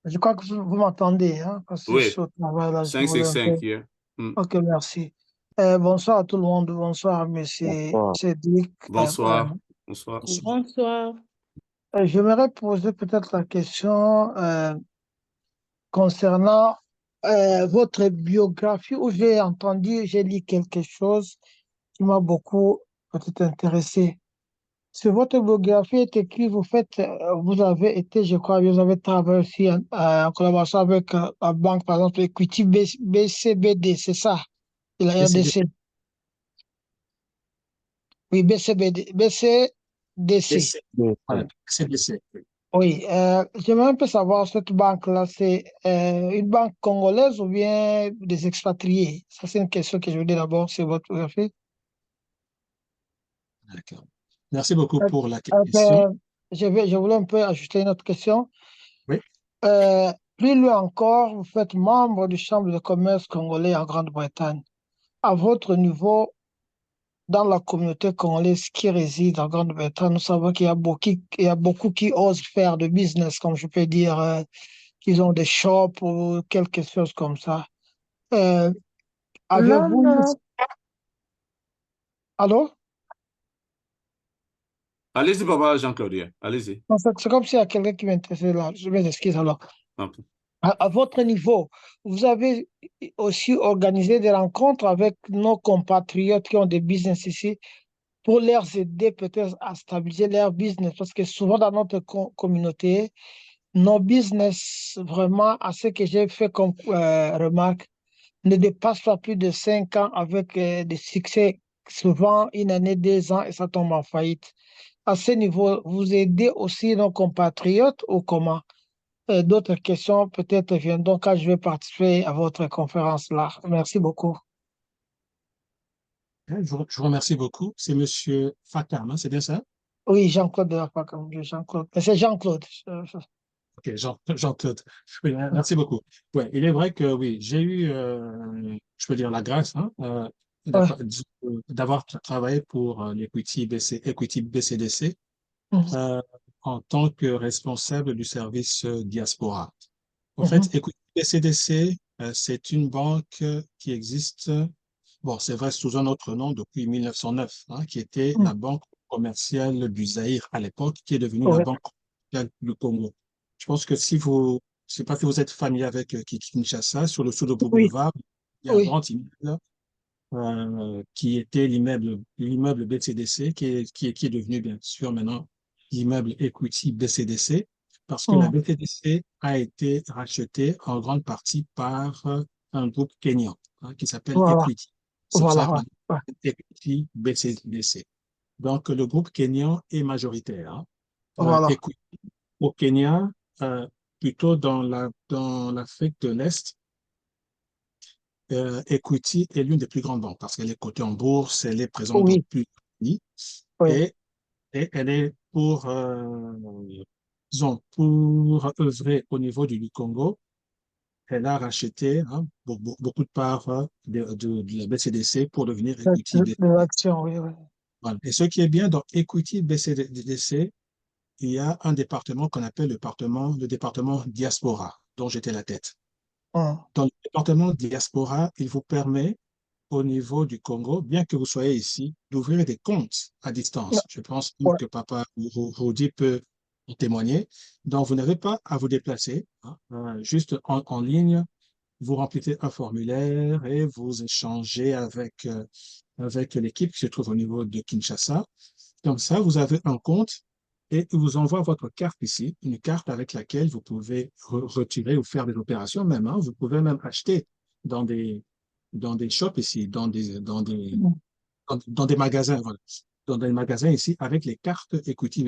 Speaker 3: je crois que vous m'entendez, hein, parce que je
Speaker 2: Oui,
Speaker 3: suis au travail là, je voulais un peu.
Speaker 2: 565 hier. Mm.
Speaker 3: Ok, merci. Bonsoir à tout le monde, bonsoir, monsieur Cédric.
Speaker 2: Bonsoir. Bonsoir.
Speaker 1: Bonsoir.
Speaker 4: Bonsoir.
Speaker 3: J'aimerais poser peut-être la question concernant votre biographie où j'ai entendu, j'ai lu quelque chose qui m'a beaucoup peut-être intéressé. Sur votre biographie est écrit, vous avez été, je crois, vous avez travaillé aussi en collaboration avec la banque, par exemple, Equity BCBD, c'est ça, et la
Speaker 1: Et c'est
Speaker 3: RDC. Oui, BCBD, BCDC.
Speaker 1: blessé. Voilà, c'est blessé.
Speaker 3: Oui, j'aimerais un peu savoir, cette banque-là, c'est une banque congolaise ou bien des expatriés? Ça, c'est une question que je voulais d'abord sur votre biographie.
Speaker 1: D'accord. Merci beaucoup
Speaker 3: Euh,
Speaker 1: pour la question.
Speaker 3: euh, je voulais un peu ajouter une autre question.
Speaker 1: Oui,
Speaker 3: Plus loin encore, vous faites membre du Chambre de commerce congolais en Grande-Bretagne. À votre niveau, dans la communauté congolaise qui réside en Grande-Bretagne, nous savons qu'il y a beaucoup qui osent faire de business, comme je peux dire, qu'ils ont des shops ou quelque chose comme ça. Euh,
Speaker 4: Non,
Speaker 3: Avez-vous...
Speaker 4: non.
Speaker 3: Allô?
Speaker 2: Allez-y, papa Jean-Claude. Allez-y.
Speaker 3: En fait, c'est comme s'il y a quelqu'un qui m'intéressait là. Je m'excuse alors.
Speaker 2: Ok.
Speaker 3: À votre niveau, vous avez aussi organisé des rencontres avec nos compatriotes qui ont des business ici pour leur aider peut-être à stabiliser leur business. Parce que souvent dans notre communauté, nos business, vraiment, à ce que j'ai fait comme remarque, ne dépassent pas plus de 5 ans avec des succès, souvent une année, 2 ans, et ça tombe en faillite. À ce niveau, vous aidez aussi nos compatriotes ou comment? D'autres questions peut-être viendront quand je vais participer à votre conférence là. Merci beaucoup.
Speaker 1: Je vous remercie beaucoup. C'est Monsieur Fakam, hein, c'est bien ça?
Speaker 3: Oui, Jean-Claude de la Fac, Jean-Claude. C'est Jean-Claude.
Speaker 1: Ok, Jean-Claude. Oui, merci beaucoup. Ouais, il est vrai que oui, j'ai eu, je peux dire, la grâce hein,
Speaker 3: Ouais.
Speaker 1: d'avoir travaillé pour Equity BCDC
Speaker 3: Mhm,
Speaker 1: euh, en tant que responsable du service diaspora. En
Speaker 3: mhm,
Speaker 1: fait, Equity BCDC, c'est une banque qui existe, bon, c'est vrai, sous un autre nom depuis 1909, hein, qui était
Speaker 3: mhm.
Speaker 1: la banque commerciale du Zaïre à l'époque, qui est devenue la
Speaker 3: Oui,
Speaker 1: banque commerciale du Congo. Je pense que si vous, je sais pas si vous êtes familier avec Kinshasa, sur le Sous-Boulevard,
Speaker 3: oui,
Speaker 1: boulevard, il y a un
Speaker 3: oui.
Speaker 1: grand immeuble qui était l'immeuble BCDC, qui est devenu bien sûr maintenant l'immeuble Equity BCDC, parce que la
Speaker 3: Mhm.
Speaker 1: BCDC a été rachetée en grande partie par un groupe kényan hein, qui s'appelle
Speaker 3: Voilà,
Speaker 1: Equity. C'est pour ça
Speaker 3: voilà,
Speaker 1: que
Speaker 3: ouais,
Speaker 1: maintenant,
Speaker 3: ouais.
Speaker 1: Equity BCDC. Donc, le groupe kényan est majoritaire. Hein.
Speaker 3: Voilà.
Speaker 1: Equity au Kenya, plutôt dans l'Afrique de l'Est, Equity est l'une des plus grandes banques parce qu'elle est cotée en bourse, elle est présente dans
Speaker 3: Oui,
Speaker 1: plus de pays
Speaker 3: oui.
Speaker 1: et, et elle est disons, pour œuvrer au niveau du Congo, elle a racheté hein, beaucoup de parts de la BCDC pour devenir Equity
Speaker 3: De
Speaker 1: BCDC.
Speaker 3: l'action, oui, oui.
Speaker 1: Voilà. Et ce qui est bien dans Equity BCDC, il y a un département qu'on appelle le département diaspora, dont j'étais la tête.
Speaker 3: Mhm.
Speaker 1: Dans le département diaspora, il vous permet au niveau du Congo, bien que vous soyez ici, d'ouvrir des comptes à distance. Je pense
Speaker 3: Ouais.
Speaker 1: que Papa Rudy peut en témoigner. Donc, vous n'avez pas à vous déplacer. Hein, juste en ligne, vous remplissez un formulaire et vous échangez avec l'équipe qui se trouve au niveau de Kinshasa. Comme ça, vous avez un compte et il vous envoie votre carte ici, une carte avec laquelle vous pouvez retirer ou faire des opérations même. Hein. Vous pouvez même acheter dans des shops ici,
Speaker 3: Mhm.
Speaker 1: dans des magasins, voilà. Dans des magasins ici avec les cartes Equity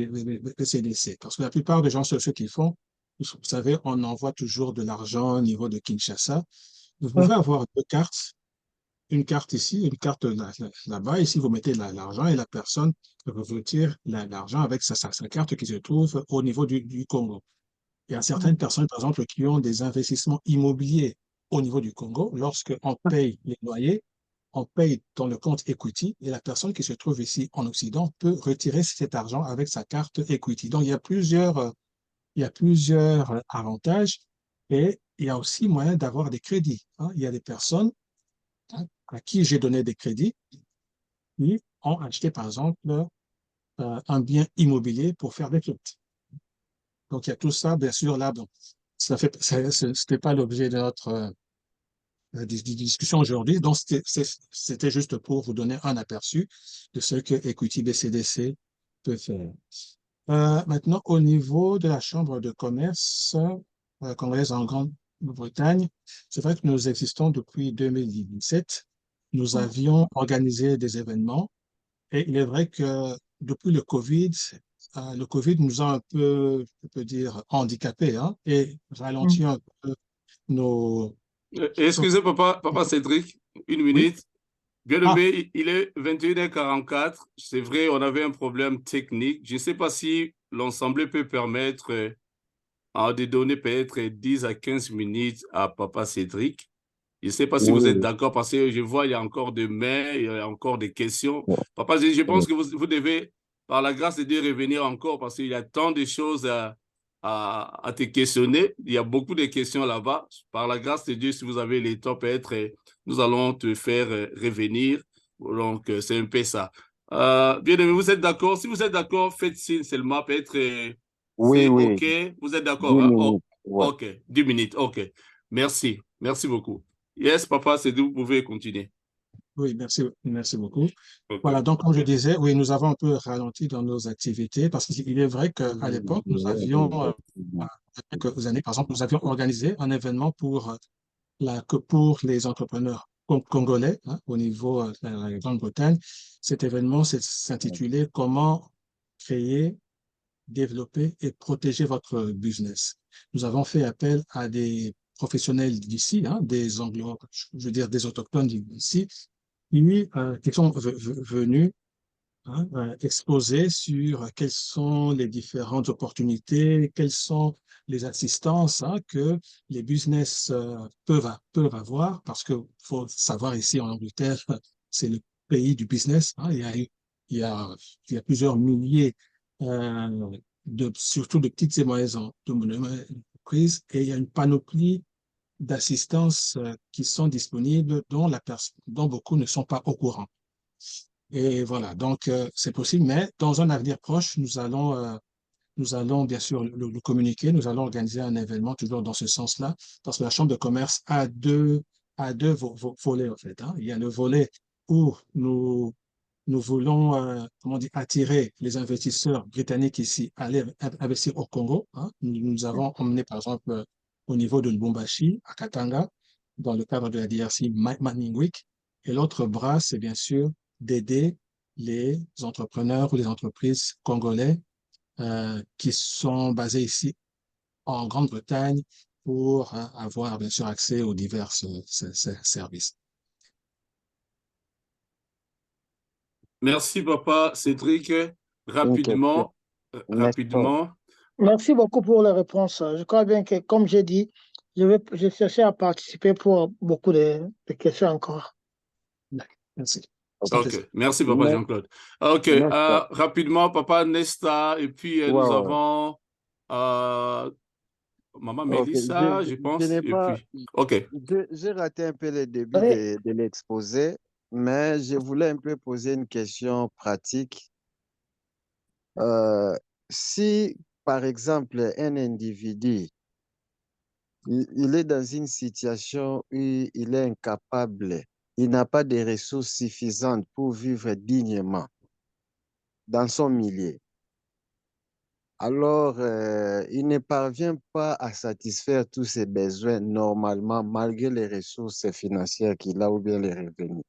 Speaker 1: BCDC. Parce que la plupart des gens, ce qu'ils font, vous savez, on envoie toujours de l'argent au niveau de Kinshasa. Vous
Speaker 3: Ouais.
Speaker 1: pouvez avoir deux cartes, une carte ici, une carte là-bas. Ici, vous mettez l'argent et la personne retire l'argent avec sa carte qui se trouve au niveau du Congo. Il y a certaines personnes, par exemple, qui ont des investissements immobiliers au niveau du Congo. Lorsqu'on paye les loyers, on paye dans le compte Equity et la personne qui se trouve ici en Occident peut retirer cet argent avec sa carte Equity. Donc, il y a plusieurs avantages et il y a aussi moyen d'avoir des crédits. Hein. Il y a des personnes hein, à qui j'ai donné des crédits qui ont acheté, par exemple, un bien immobilier pour faire des flûtes. Donc, il y a tout ça, bien sûr, là. Donc, c'était pas l'objet de notre discussion aujourd'hui. Donc, c'était juste pour vous donner un aperçu de ce que Equity BCDC peut faire. Maintenant, au niveau de la Chambre de commerce congolaise en Grande-Bretagne, c'est vrai que nous existons depuis 2017. Nous avions organisé des événements et il est vrai que depuis le Covid nous a un peu, je peux dire, handicapés hein, et ralenti
Speaker 3: Mhm.
Speaker 1: un peu nos...
Speaker 2: Excusez, papa Cédric, une
Speaker 1: Oui.
Speaker 2: minute. Bien
Speaker 1: Ah,
Speaker 2: aimé, il est 21h44. C'est vrai, on avait un problème technique. Je ne sais pas si l'ensemble peut permettre de donner peut-être 10 à 15 minutes à papa Cédric. Je ne sais pas si vous êtes
Speaker 4: Oui,
Speaker 2: d'accord parce que je vois, il y a encore des mains, il y a encore des questions.
Speaker 4: oui,
Speaker 2: Papa, je
Speaker 4: oui.
Speaker 2: pense que vous devez, par la grâce de Dieu, revenir encore parce qu'il y a tant de choses à te questionner. Il y a beaucoup de questions là-bas. Par la grâce de Dieu, si vous avez le temps, peut-être, nous allons te faire revenir. Donc, c'est un peu ça. Bien aimé, vous êtes d'accord? Si vous êtes d'accord, faites signe seulement. Peut-être,
Speaker 4: Oui,
Speaker 2: c'est
Speaker 4: oui,
Speaker 2: OK. Vous êtes d'accord,
Speaker 4: 10
Speaker 2: hein? Oh,
Speaker 4: minutes. Ouais.
Speaker 2: OK, 10 minutes. OK. Merci. Merci beaucoup. Yes, papa, c'est vous pouvez continuer.
Speaker 1: Oui, merci beaucoup. Voilà,
Speaker 2: OK.
Speaker 1: donc comme je disais, oui, nous avons un peu ralenti dans nos activités parce qu'il est vrai qu'à l'époque, nous avions, il y a quelques années, par exemple, nous avions organisé un événement pour les entrepreneurs congolais hein, au niveau de la Grande-Bretagne. Cet événement s'intitulait Comment créer, développer et protéger votre business. Nous avons fait appel à des professionnels d'ici, hein, des anglo, je veux dire des autochtones d'ici, qui sont venus hein, exposer sur quelles sont les différentes opportunités, quelles sont les assistances hein, que les business peuvent avoir, parce que faut savoir ici en Angleterre, c'est le pays du business. Hein, il y a, il y a plusieurs milliers, surtout de petites et moyennes entreprises, et il y a une panoplie d'assistances qui sont disponibles dont beaucoup ne sont pas au courant. Et voilà, donc c'est possible, mais dans un avenir proche, nous allons bien sûr le communiquer, nous allons organiser un événement toujours dans ce sens-là, parce que la Chambre de commerce a deux volets en fait. Hein. Il y a le volet où nous voulons comment dire, attirer les investisseurs britanniques ici à aller investir au Congo. Hein. Nous avons emmené par exemple au niveau de Lubumbashi, à Katanga, dans le cadre de la DRC Mining Week. Et l'autre bras, c'est bien sûr d'aider les entrepreneurs ou les entreprises congolais qui sont basés ici en Grande-Bretagne pour avoir bien sûr accès aux divers services.
Speaker 2: Merci, papa Cédric.
Speaker 4: Une question.
Speaker 2: Rapidement,
Speaker 4: Nestor.
Speaker 2: rapidement.
Speaker 3: Merci beaucoup pour les réponses. Je crois bien que, comme j'ai dit, je cherchais à participer pour beaucoup de questions encore.
Speaker 1: Merci. C'est un
Speaker 4: Ok.
Speaker 2: OK.
Speaker 1: plaisir.
Speaker 2: Merci, papa
Speaker 4: Ne-
Speaker 2: Jean-Claude. OK.
Speaker 4: Nestor.
Speaker 2: Rapidement, papa Nesta, et puis
Speaker 4: Ouais,
Speaker 2: nous
Speaker 4: ouais.
Speaker 2: avons euh, maman
Speaker 4: Ok.
Speaker 2: Mélissa, je
Speaker 4: Je
Speaker 2: pense,
Speaker 4: n'ai
Speaker 2: et
Speaker 4: pas.
Speaker 2: puis. OK.
Speaker 4: J'ai raté un peu le début
Speaker 3: Oui,
Speaker 4: de l'exposé, mais je voulais un peu poser une question pratique. Euh, Si, par exemple, un individu, il est dans une situation où il est incapable, il n'a pas de ressources suffisantes pour vivre dignement dans son milieu, alors il ne parvient pas à satisfaire tous ses besoins normalement, malgré les ressources financières qu'il a ou bien les revenus.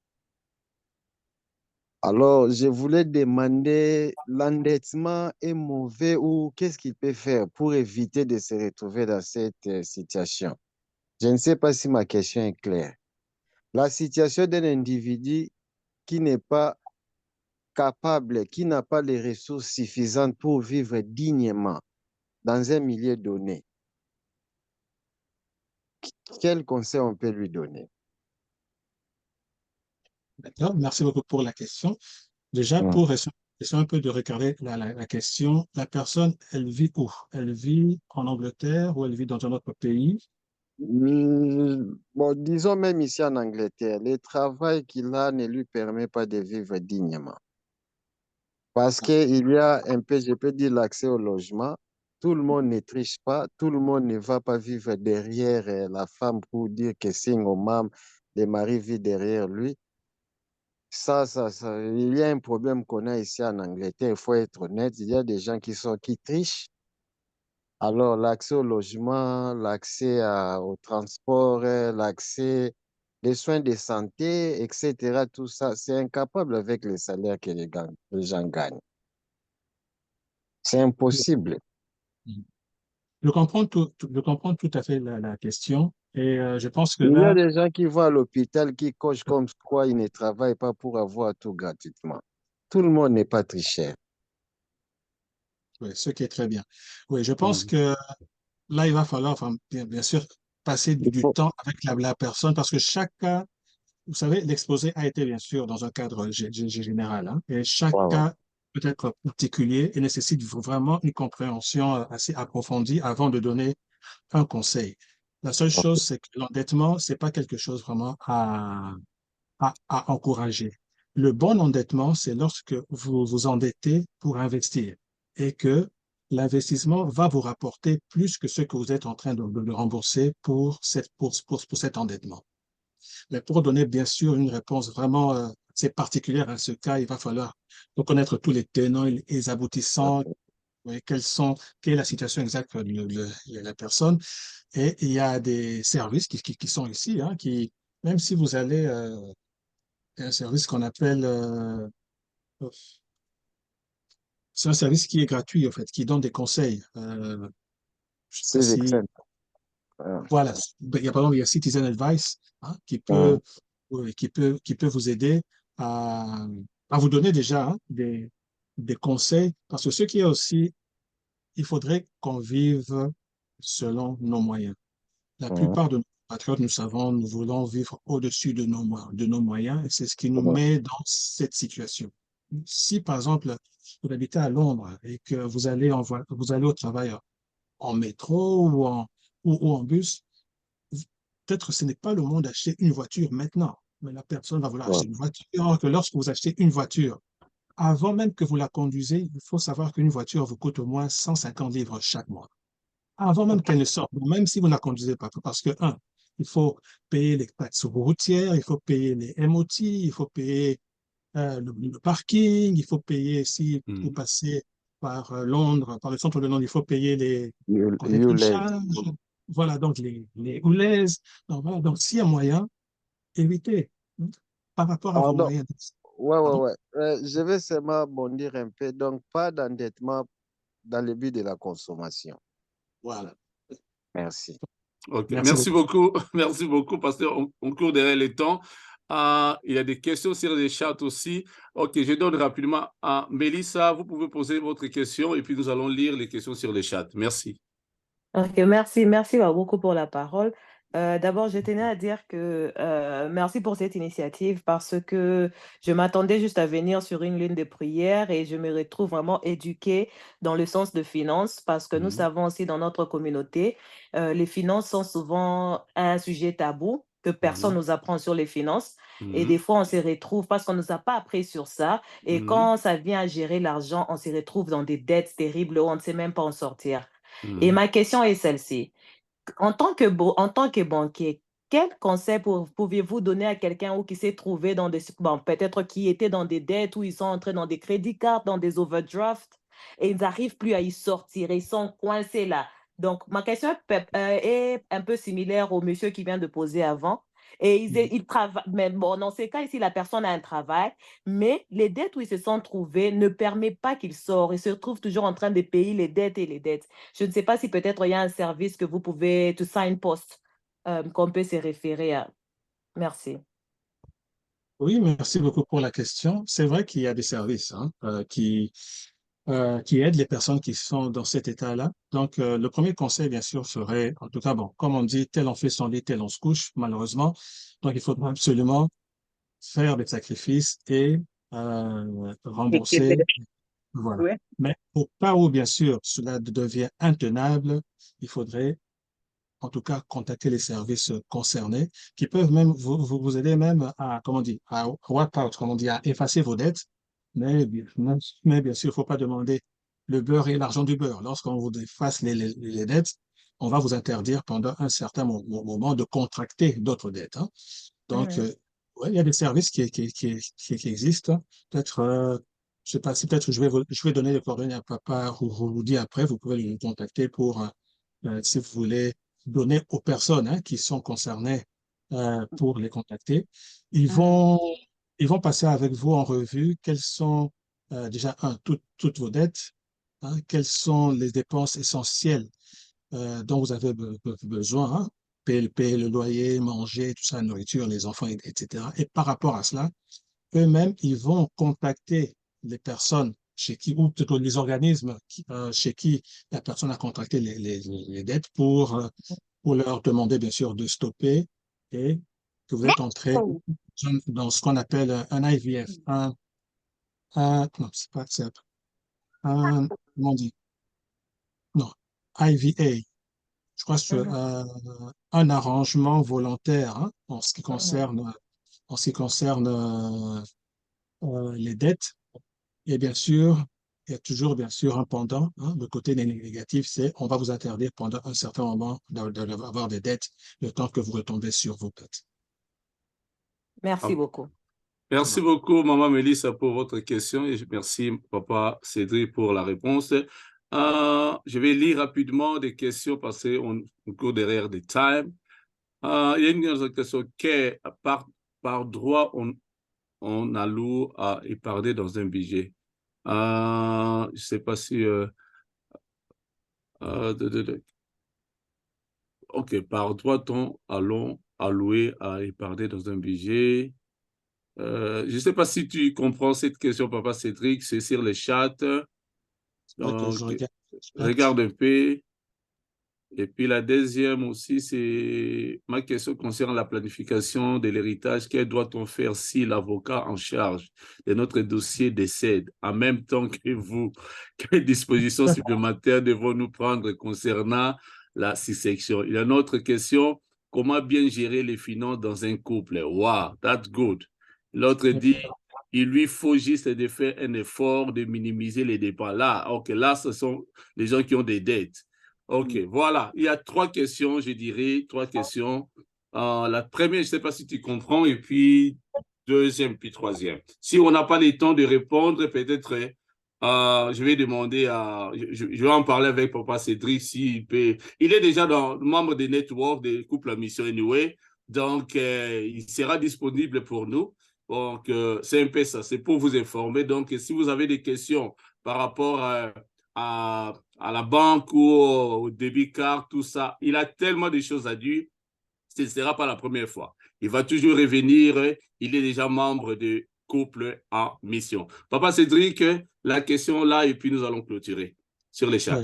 Speaker 4: Alors, je voulais demander, l'endettement est mauvais ou qu'est-ce qu'il peut faire pour éviter de se retrouver dans cette situation? Je ne sais pas si ma question est claire. La situation d'un individu qui n'est pas capable, qui n'a pas les ressources suffisantes pour vivre dignement dans un milieu donné, quel conseil on peut lui donner?
Speaker 1: D'accord. Merci beaucoup pour la question. Déjà,
Speaker 4: Hmm.
Speaker 1: pour essayer un peu de regarder la question, la personne, elle vit où? Elle vit en Angleterre ou elle vit dans un autre pays?
Speaker 4: Bon, disons même ici en Angleterre, le travail qu'il a ne lui permet pas de vivre dignement. Parce
Speaker 1: Ah,
Speaker 4: qu'il y a un peu, je peux dire, l'accès au logement. Tout le monde ne triche pas, tout le monde ne va pas vivre derrière la femme pour dire que single mom, le mari vit derrière lui. Il y a un problème qu'on a ici en Angleterre, il faut être honnête. Il y a des gens qui trichent. Alors, l'accès au logement, au transport, l'accès les soins de santé, etc., tout ça, c'est incapable avec les salaires que les gens gagnent. C'est impossible.
Speaker 1: je comprends tout à fait la question et je pense que
Speaker 4: Il y a
Speaker 1: là,
Speaker 4: des gens qui vont à l'hôpital, qui cochent comme quoi ils ne travaillent pas pour avoir tout gratuitement. Tout le monde n'est pas très cher.
Speaker 1: oui, ce qui est très bien. Oui, je pense
Speaker 4: Mhm.
Speaker 1: que là, il va falloir, enfin, bien sûr, passer
Speaker 4: Il
Speaker 1: du
Speaker 4: faut,
Speaker 1: temps avec la personne parce que chaque cas, vous savez, l'exposé a été bien sûr dans un cadre général, hein, et chaque
Speaker 4: ouais, ouais.
Speaker 1: cas peut être particulier et nécessite vraiment une compréhension assez approfondie avant de donner un conseil. La seule chose, c'est que l'endettement, c'est pas quelque chose vraiment à encourager. Le bon endettement, c'est lorsque vous vous endettez pour investir et que l'investissement va vous rapporter plus que ce que vous êtes en train de rembourser pour cet endettement. Mais pour donner bien sûr une réponse vraiment assez particulière à ce cas, il va falloir reconnaître tous les tenants et les aboutissants, oui, quelle est la situation exacte de la personne. Et il y a des services qui sont ici, hein, qui, même si vous allez il y a un service qu'on appelle, c'est un service qui est gratuit, en fait, qui donne des conseils. Je sais pas
Speaker 4: Civic
Speaker 1: si,
Speaker 4: Center. Ouais.
Speaker 1: voilà, il y a, par exemple, il y a Citizen Advice, hein,
Speaker 4: Mhm.
Speaker 1: oui, qui peut vous aider à vous donner déjà, hein, des conseils. Parce que ce qui est aussi, il faudrait qu'on vive selon nos moyens. La
Speaker 4: Mhm.
Speaker 1: plupart de nos patriotes, nous savons, nous voulons vivre au-dessus de nos moyens et c'est ce qui nous
Speaker 4: Mhm.
Speaker 1: met dans cette situation. Si, par exemple, vous habitez à Londres et que vous allez au travail en métro ou en bus, peut-être ce n'est pas le moment d'acheter une voiture maintenant, mais la personne va vouloir
Speaker 4: Ouais.
Speaker 1: acheter une voiture. Alors que lorsque vous achetez une voiture, avant même que vous la conduisez, il faut savoir qu'une voiture vous coûte au moins 150 livres chaque mois avant même qu'elle ne sorte, même si vous ne la conduisez pas. Parce que, un, il faut payer les taxes routières, il faut payer les MOT, il faut payer le parking, il faut payer, si vous
Speaker 2: Mhm.
Speaker 1: passez par Londres, par le centre de Londres, il faut payer les collecting
Speaker 4: ULEZ.
Speaker 1: charges. Voilà, donc les houlaises. Donc, voilà, donc s'il y a moyen, évitez, hein, par rapport à vos
Speaker 4: Pardon.
Speaker 1: moyens.
Speaker 4: Ouais, ouais,
Speaker 1: Pardon?
Speaker 4: ouais. Je vais seulement bondir un peu. Donc, pas d'endettement dans le but de la consommation.
Speaker 1: Voilà.
Speaker 4: Merci.
Speaker 2: Ok,
Speaker 1: Merci
Speaker 2: merci
Speaker 1: beaucoup.
Speaker 2: beaucoup. Merci beaucoup, parce qu'on court derrière les temps. Il y a des questions sur les chats aussi. Ok, je donne rapidement à Mélissa. Vous pouvez poser votre question et puis nous allons lire les questions sur les chats. Merci.
Speaker 5: Ok, merci beaucoup pour la parole. D'abord, je tenais à dire que merci pour cette initiative parce que je m'attendais juste à venir sur une ligne de prière et je me retrouve vraiment éduquée dans le sens de finances parce que nous
Speaker 2: Mhm.
Speaker 5: savons aussi dans notre communauté, les finances sont souvent un sujet tabou que personne
Speaker 2: Mhm.
Speaker 5: nous apprend sur les finances et
Speaker 2: Mhm.
Speaker 5: des fois on se retrouve parce qu'on ne nous a pas appris sur ça et
Speaker 2: Mhm.
Speaker 5: quand ça vient à gérer l'argent, on se retrouve dans des dettes terribles où on ne sait même pas en sortir. Et
Speaker 2: Mhm.
Speaker 5: ma question est celle-ci. En tant que banquier, quel conseil pouviez-vous donner à quelqu'un ou qui s'est trouvé dans des, bon, peut-être qui était dans des dettes ou ils sont entrés dans des crédits cartes, dans des overdrafts et ils n'arrivent plus à y sortir, ils sont coincés là. Donc, ma question est un peu similaire au monsieur qui vient de poser avant. Et ils travaillent, mais bon, dans ces cas ici, la personne a un travail, mais les dettes où ils se sont trouvés ne permettent pas qu'ils sortent. Ils se retrouvent toujours en train de payer les dettes et les dettes. Je ne sais pas si peut-être il y a un service que vous pouvez, to signpost, qu'on peut se référer à. Merci.
Speaker 1: Oui, merci beaucoup pour la question. C'est vrai qu'il y a des services, hein, qui aident les personnes qui sont dans cet état-là. Donc, le premier conseil, bien sûr, serait, en tout cas, bon, comme on dit, tel on fait son lit, tel on se couche, malheureusement. Donc, il faudra absolument faire des sacrifices et rembourser. Voilà.
Speaker 5: Oui.
Speaker 1: Mais au cas où, bien sûr, cela devient intenable, il faudrait, en tout cas, contacter les services concernés qui peuvent même vous aider même à, comment on dit, à wipe out, comme on dit, à effacer vos dettes. Mais bien sûr, il ne faut pas demander le beurre et l'argent du beurre. Lorsqu'on vous efface les dettes, on va vous interdire pendant un certain moment de contracter d'autres dettes, hein. Donc,
Speaker 5: Mhm.
Speaker 1: ouais, il y a des services qui existent. Peut-être, je sais pas si peut-être je vais donner les coordonnées à papa ou vous dire après, vous pouvez le contacter pour, si vous voulez, donner aux personnes, hein, qui sont concernées pour les contacter. Ils
Speaker 5: Mhm.
Speaker 1: vont, ils vont passer avec vous en revue quelles sont déjà, toutes vos dettes, hein, quelles sont les dépenses essentielles dont vous avez besoin, hein, payer le loyer, manger, tout ça, la nourriture, les enfants, etc. Et par rapport à cela, eux-mêmes, ils vont contacter les personnes chez qui, ou plutôt les organismes chez qui la personne a contracté les dettes pour leur demander, bien sûr, de stopper et que vous êtes entré dans ce qu'on appelle un IVF, non, c'est pas, c'est un, comment on dit? Non, IVA. Je crois que c'est un arrangement volontaire, hein, en ce qui concerne les dettes. Et bien sûr, il y a toujours bien sûr un pendant, hein. Le côté négatif, c'est on va vous interdire pendant un certain moment d'avoir des dettes, le temps que vous retombez sur vos dettes.
Speaker 5: Merci beaucoup.
Speaker 2: Merci beaucoup, Maman Mélissa, pour votre question et merci, Papa Cédric, pour la réponse. Je vais lire rapidement des questions parce qu'on court derrière des times. Il y a une autre question qui est par droit, on alloue à épargner dans un budget. Je ne sais pas si... OK, par droit, on allouer à épargner dans un budget. Je ne sais pas si tu comprends cette question, Papa Cédric, c'est sur le chat. Donc, regarde un peu. Et puis la deuxième aussi, c'est ma question concerne la planification de l'héritage. Que doit-on faire si l'avocat en charge de notre dossier décède en même temps que vous? Quelles dispositions supplémentaires devons-nous prendre concernant la succession? Il y a une autre question. Comment bien gérer les finances dans un couple? Wow, that's good. L'autre dit, il lui faut juste de faire un effort de minimiser les dépenses. Là, OK, là, ce sont les gens qui ont des dettes. OK, voilà. Il y a trois questions, je dirais, trois questions. La première, je ne sais pas si tu comprends, et puis deuxième, puis troisième. Si on n'a pas le temps de répondre, peut-être, je vais demander à... Je vais en parler avec Papa Cédric s'il peut... Il est déjà membre des networks des couples à mission anyway, donc il sera disponible pour nous. Donc, c'est un peu ça, c'est pour vous informer. Donc, si vous avez des questions par rapport à la banque ou au débit card, tout ça. Il a tellement de choses à dire, ce ne sera pas la première fois. Il va toujours revenir, il est déjà membre de couple en mission. Papa Cédric, la question là, et puis nous allons clôturer sur les chats.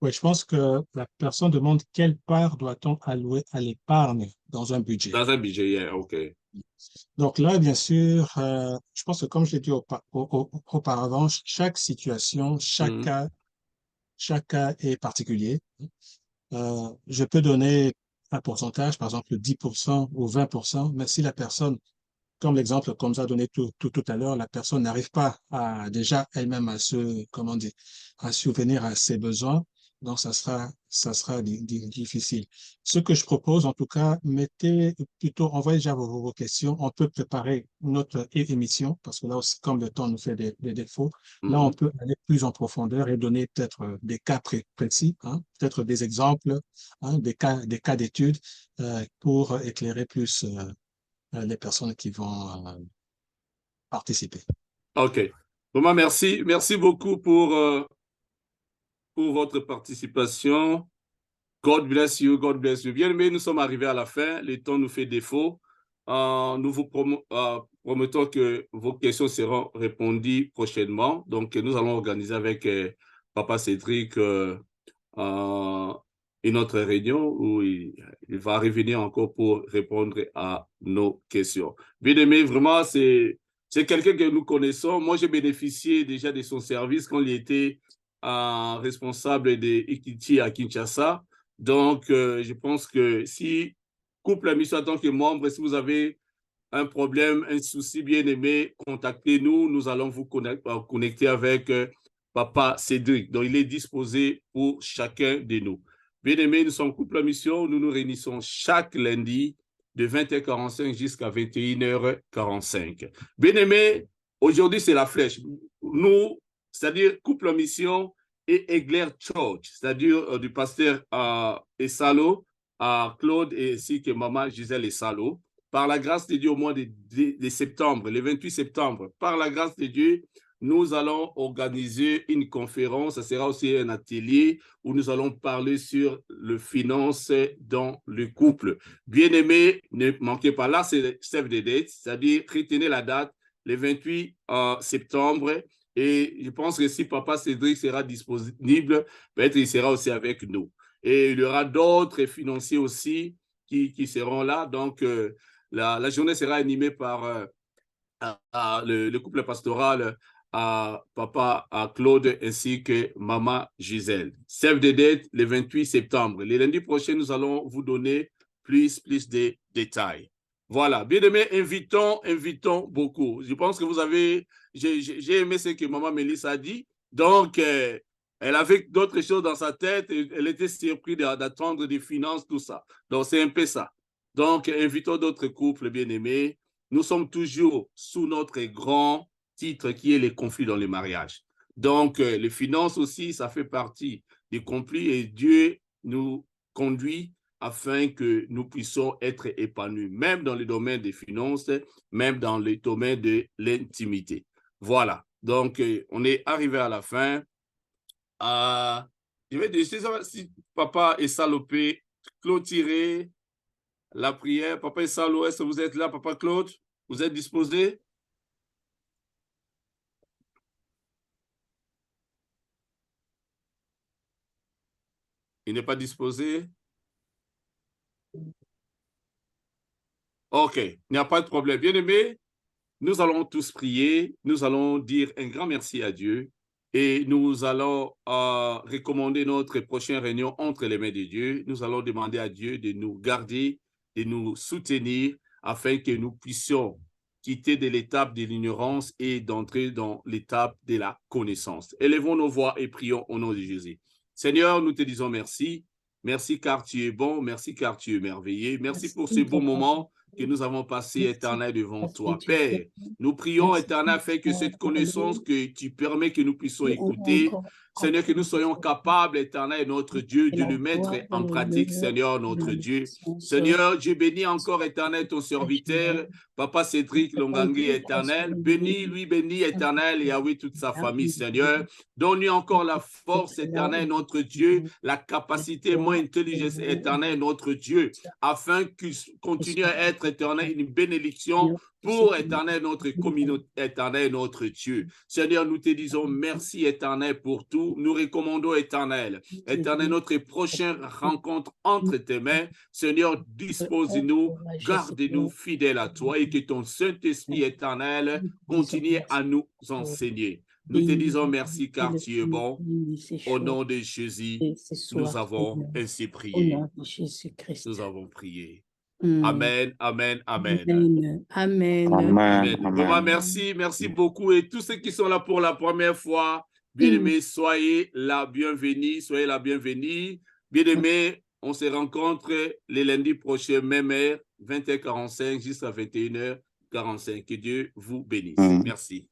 Speaker 1: Oui, je pense que la personne demande quelle part doit-on allouer à l'épargne dans un budget.
Speaker 2: Dans un budget, yeah, OK.
Speaker 1: Donc là, bien sûr, je pense que comme je l'ai dit auparavant, chaque situation, chaque cas est particulier. Je peux donner un pourcentage, par exemple 10% ou 20%, mais si la personne, comme l'exemple qu'on nous a donné tout à l'heure, la personne n'arrive pas à déjà elle-même à à subvenir à ses besoins, donc ça sera difficile. Ce que je propose, en tout cas, envoyez déjà vos questions. On peut préparer notre émission, parce que là aussi, comme le temps nous fait des défauts, là, on peut aller plus en profondeur et donner peut-être des cas précis, hein, peut-être des exemples, hein, des cas d'études pour éclairer plus les personnes qui vont participer.
Speaker 2: OK. Vraiment, merci. Merci beaucoup pour votre participation. God bless you, God bless you. Bien aimé, nous sommes arrivés à la fin. Le temps nous fait défaut. Nous vous promettons que vos questions seront répondues prochainement. Donc, nous allons organiser avec Papa Cédric une autre réunion où il va revenir encore pour répondre à nos questions. Bien aimé, vraiment, c'est quelqu'un que nous connaissons. Moi, j'ai bénéficié déjà de son service quand il était responsable de Equity à Kinshasa. Donc, je pense que si couple à mission en tant que membre, si vous avez un problème, un souci, bien aimé, contactez-nous. Nous allons vous connecter avec Papa Cédric. Donc, il est disposé pour chacun de nous. Bien aimé, nous sommes couple à mission. Nous nous réunissons chaque lundi de 20h45 jusqu'à 21h45. Bien aimé, aujourd'hui, c'est la flèche. Nous, c'est-à-dire couple à mission et Egler Church, c'est-à-dire du pasteur Essalo, Claude et ainsi que maman Gisèle Essalo. Par la grâce de Dieu, au mois de septembre, le 28 septembre, par la grâce de Dieu, nous allons organiser une conférence. Ce sera aussi un atelier où nous allons parler sur les finances dans le couple. Bien-aimés, ne manquez pas. Là, c'est save the date, c'est-à-dire retenez la date, le 28 septembre. Et je pense que si Papa Cédric sera disponible, peut-être il sera aussi avec nous. Et il y aura d'autres financiers aussi qui seront là. Donc, la journée sera animée par le couple pastoral, à papa à Claude ainsi que maman Gisèle. Save the date le 28 septembre. Le lundi prochain, nous allons vous donner plus de détails. Voilà, bien aimé, invitons beaucoup. Je pense que vous avez, j'ai aimé ce que maman Mélisse a dit. Donc, elle avait d'autres choses dans sa tête. Elle était surprise d'attendre des finances, tout ça. Donc, c'est un peu ça. Donc, invitons d'autres couples bien-aimés. Nous sommes toujours sous notre grand titre qui est les conflits dans les mariages. Donc, les finances aussi, ça fait partie des conflits et Dieu nous conduit afin que nous puissions être épanouis, même dans le domaine des finances, même dans le domaine de l'intimité. Voilà. Donc, on est arrivé à la fin. Je vais décider si papa est salopé, clôturer la prière. Papa Essalo, est-ce que vous êtes là, papa Claude? Vous êtes disposé? Il n'est pas disposé? OK, il n'y a pas de problème. Bien-aimés, nous allons tous prier. Nous allons dire un grand merci à Dieu et nous allons recommander notre prochaine réunion entre les mains de Dieu. Nous allons demander à Dieu de nous garder, de nous soutenir afin que nous puissions quitter de l'étape de l'ignorance et d'entrer dans l'étape de la connaissance. Élevons nos voix et prions au nom de Jésus. Seigneur, nous te disons merci. Merci car tu es bon, merci car tu es merveilleux. Merci pour ces beaux moments que nous avons passés, éternel, devant toi. Père, nous prions, éternel, afin que cette connaissance que tu permets que nous puissions écouter, Seigneur, que nous soyons capables, éternel, notre Dieu, de le mettre en pratique, Seigneur, notre Dieu. Seigneur, Dieu bénis encore, éternel, ton serviteur, Papa Cédric Longangue, éternel. Bénis, éternel, et oui, toute sa famille, Seigneur. Donne-lui encore la force, éternel, notre Dieu, la capacité, moins intelligence, éternel, notre Dieu, afin qu'il continue à être, éternel, une bénédiction pour, éternel, notre communauté, éternel, notre Dieu. Seigneur, nous te disons merci, éternel, pour tout. Nous recommandons, éternel, notre prochaine rencontre entre tes mains. Seigneur, dispose-nous, garde-nous fidèles à toi et que ton Saint-Esprit, éternel, continue à nous enseigner. Nous te disons merci car tu es bon. Au nom de Jésus, nous avons ainsi prié. Nous avons prié. Amen, amen, amen.
Speaker 6: Amen. Amen.
Speaker 2: Amen. Maman, merci beaucoup. Et tous ceux qui sont là pour la première fois, bien-aimés, soyez la bienvenue, Bien-aimés, on se rencontre les lundis prochains, même heure, 20h45 jusqu'à 21h45. Que Dieu vous bénisse. Merci.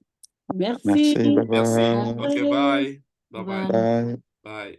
Speaker 6: Merci.
Speaker 4: Bye bye.
Speaker 2: Merci. OK, bye.
Speaker 6: Bye.
Speaker 2: Bye.
Speaker 4: Bye.
Speaker 2: Bye.